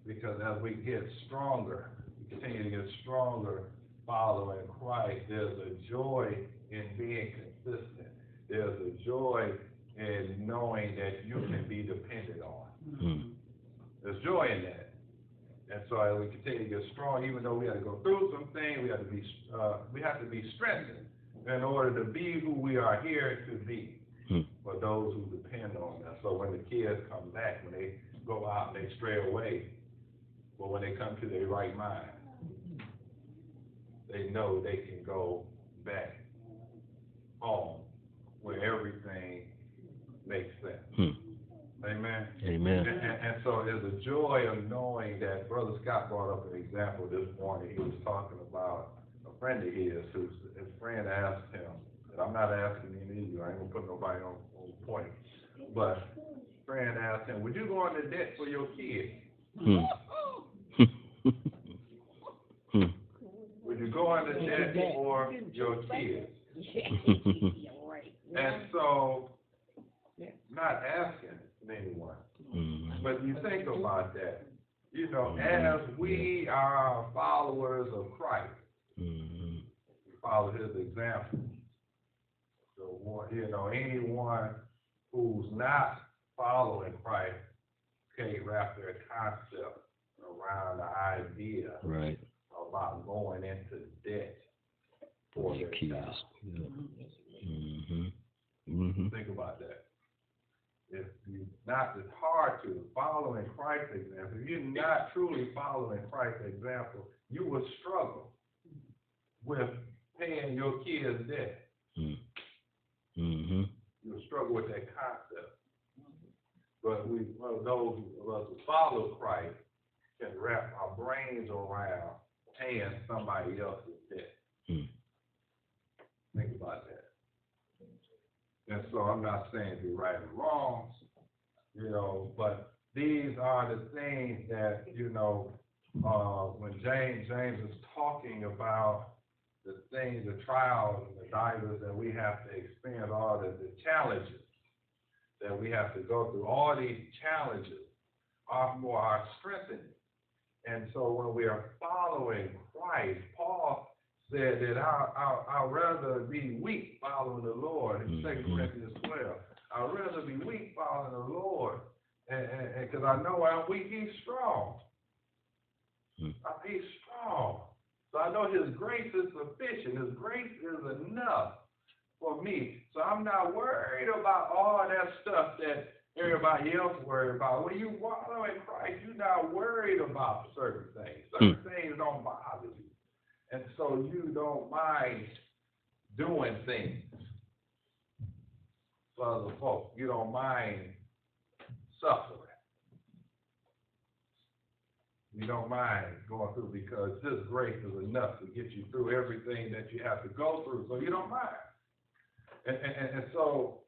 because as we get stronger, we continue to get stronger following Christ, there's a joy in being consistent. There's a joy in knowing that you can be depended on. Mm. There's joy in that. And so as we continue to get strong, even though we had to go through some things, we have to be strengthened in order to be who we are here to be for those who depend on us. So when the kids come back, when they go out and they stray away, but when they come to their right mind, they know they can go back home where everything makes sense. Amen. Amen. And so there's a joy of knowing that Brother Scott brought up an example this morning. He was talking about a friend of his whose his friend asked him, and I'm not asking any of you, I ain't gonna put nobody on point, but friend asked him, would you go into debt for your kids? Would you go into debt for your kids? And so, not asking anyone, but you think about that. You know, as we are followers of Christ, we follow his example. So, you know, anyone who's not following Christ can't wrap their concept around the idea about going into debt for their kids. Think about that. If you not, it's hard to follow in Christ's example. If you're not truly following Christ's example, you will struggle with paying your kids' debt. You'll struggle with that concept. But those of us who follow Christ can wrap our brains around paying somebody else's debt. Think about that. And so I'm not saying be right or wrong, you know, but these are the things that, you know, when James is talking about the things, the trials and the divers that we have to experience, all the challenges that we have to go through, all these challenges are for our strengthening. And so when we are following Christ, Paul said that I'd rather be weak following the Lord in 2 Corinthians 12. I'd rather be weak following the Lord, and because I know I'm weak, he's strong. He's strong. So I know his grace is sufficient. His grace is enough for me. So I'm not worried about all that stuff that everybody else worried about. When you follow in Christ, you're not worried about certain things. Certain things don't bother you. And so you don't mind doing things for other folks. You don't mind suffering. You don't mind going through because this grace is enough to get you through everything that you have to go through. So you don't mind. And so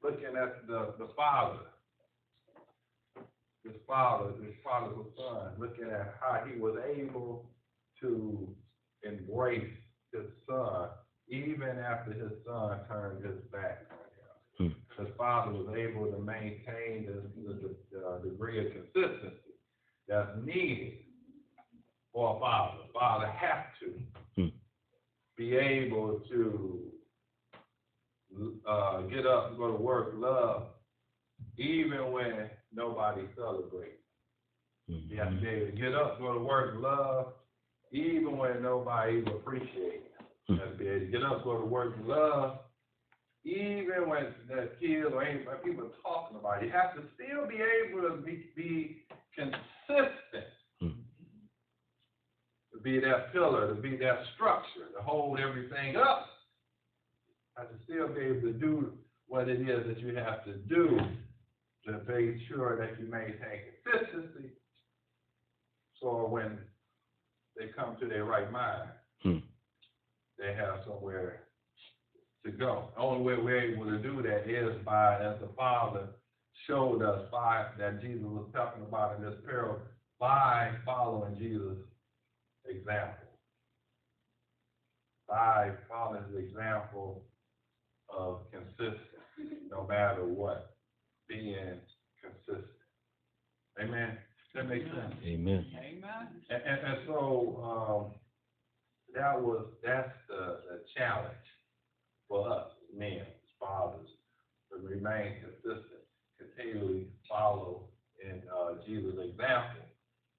looking at the father, this prodigal son, looking at how he was able to embrace his son even after his son turned his back on him. His father was able to maintain the degree of consistency that's needed for a father. A father has to be able to get up, go to work, love, even when nobody celebrates. You have to be able to get up, go to work, love, even when nobody appreciates. You have to be able to get up, go to work, love, even when the kids or anybody, people are talking about it. You have to still be able to be consistent. To be that pillar, to be that structure, to hold everything up. You have to still be able to do what it is that you have to do to make sure that you maintain consistency. So when they come to their right mind, they have somewhere to go. The only way we're able to do that is by, as the Father showed us, by that Jesus was talking about in this parable, by following Jesus' example. By following his example of consistency, no matter what, being consistent. Amen. That makes sense. Amen. Amen. And so that's the challenge for us, men, fathers, to remain consistent, continually follow in Jesus' example,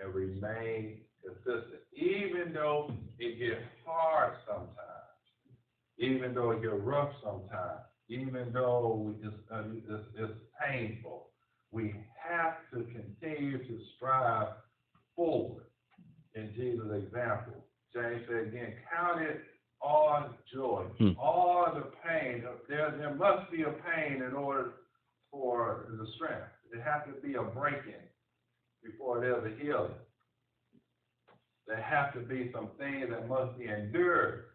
and remain consistent, even though it gets hard sometimes, even though it gets rough sometimes, even though it's painful. We have to continue to strive forward in Jesus' example. James said again, count it all joy, all the pain. There must be a pain in order for the strength. There has to be a breaking before there's a healing. There have to be some things that must be endured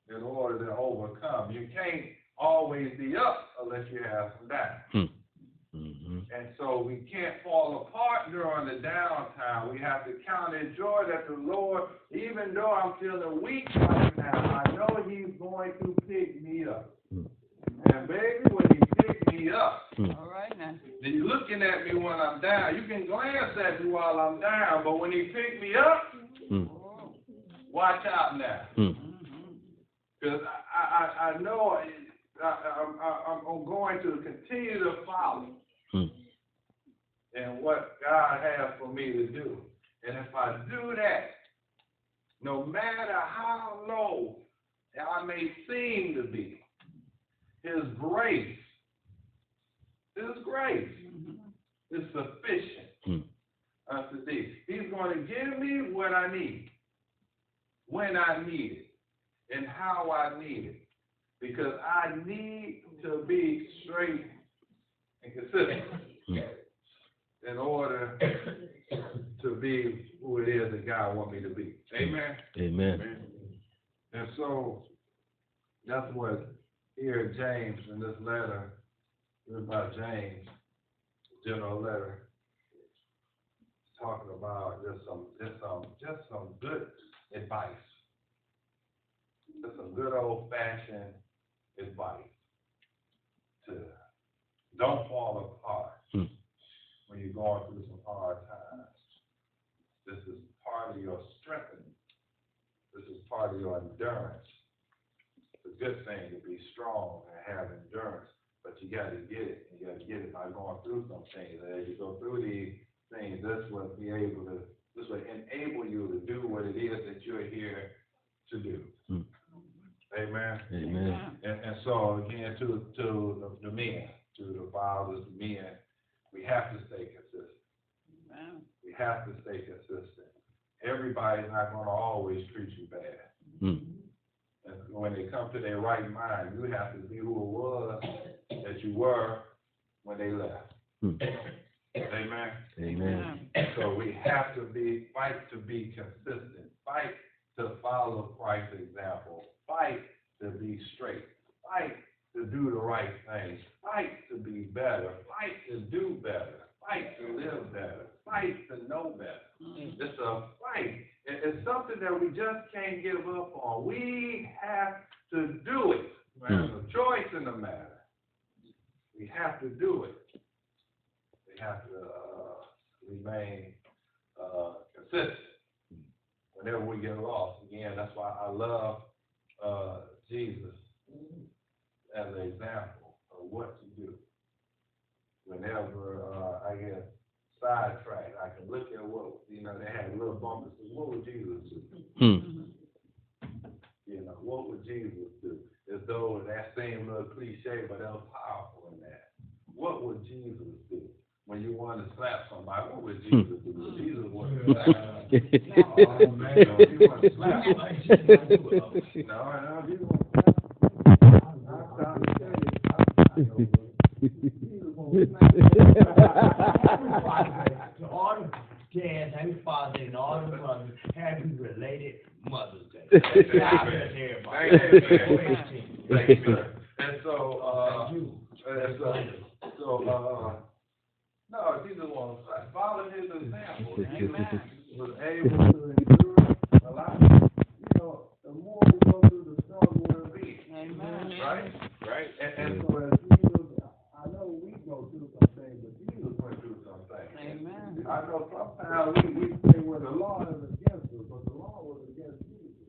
in order to overcome. You can't always be up unless you have some down. And so we can't fall apart during the downtime. We have to count it joy that the Lord, even though I'm feeling weak right now, I know He's going to pick me up. And baby, when He picks me up, All right now. He's looking at me when I'm down. You can glance at me while I'm down, but when He picks me up, watch out now. Because I know I'm going to continue to follow and what God has for me to do. And if I do that, no matter how low I may seem to be, His grace is sufficient unto thee. He's going to give me what I need, when I need it, and how I need it. Because I need to be straight and consistent in order to be who it is that God wants me to be. Amen? Amen. And so that's what here James in this letter, written by James, general letter, talking about just some good advice. Just some good old-fashioned advice to don't fall apart when you're going through some hard times. This is part of your strengthening. This is part of your endurance. It's a good thing to be strong and have endurance, but you got to get it. You got to get it by going through some things. And as you go through these things, this will enable you to do what it is that you're here to do. Amen. Amen. And so again, to the men, to the fathers, the men, we have to stay consistent. Amen. We have to stay consistent. Everybody's not going to always treat you bad. And when they come to their right mind, you have to be who it was that you were when they left. Amen. Amen. So we have to fight to be consistent, fight to follow Christ's example, fight to be straight, fight to do the right things, fight to be better, fight to do better, fight to live better, fight to know better. It's a fight. It's something that we just can't give up on. We have to do it. There's a choice in the matter. We have to do it. We have to remain consistent whenever we get lost. Again, that's why I love Jesus as an example of what to do. Whenever I get sidetracked, I can look at what, they had little bumpers. What would Jesus do? What would Jesus do? As though that same little cliche, but that was powerful in that. What would Jesus do? When you want to slap somebody, what would Jesus do? Jesus wouldn't slap. Oh, man, he wouldn't slap. No, he wouldn't slap. I'm trying to tell you. To all the dads, happy Father's Day, and all the mothers, happy related Mother's Day. God bless everybody. Thank you. And so, no, Jesus was following his example. Amen. Was able to endure a lot. The more we go through, the stronger we'll be. Amen. Right. And so as Jesus, I know we go through some things, but Jesus went through some things. Amen. I know sometimes we say, well, the law is against us, but the law was against Jesus.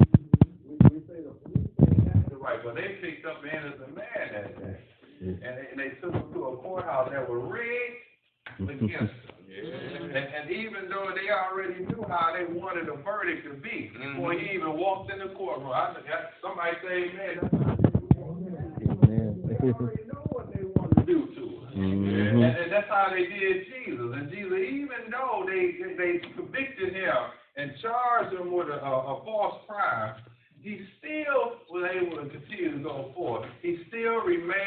We say the police ain't acting right, but they picked up the innocent man that day. And they took him to a courthouse that was rigged against him. And even though they already knew how they wanted the verdict to be before he even walked in the courtroom. Somebody say, man, they already know what they want to do to him. And that's how they did Jesus. And Jesus, even though they convicted him and charged him with a false crime, he still was able to continue to go forth. He still remained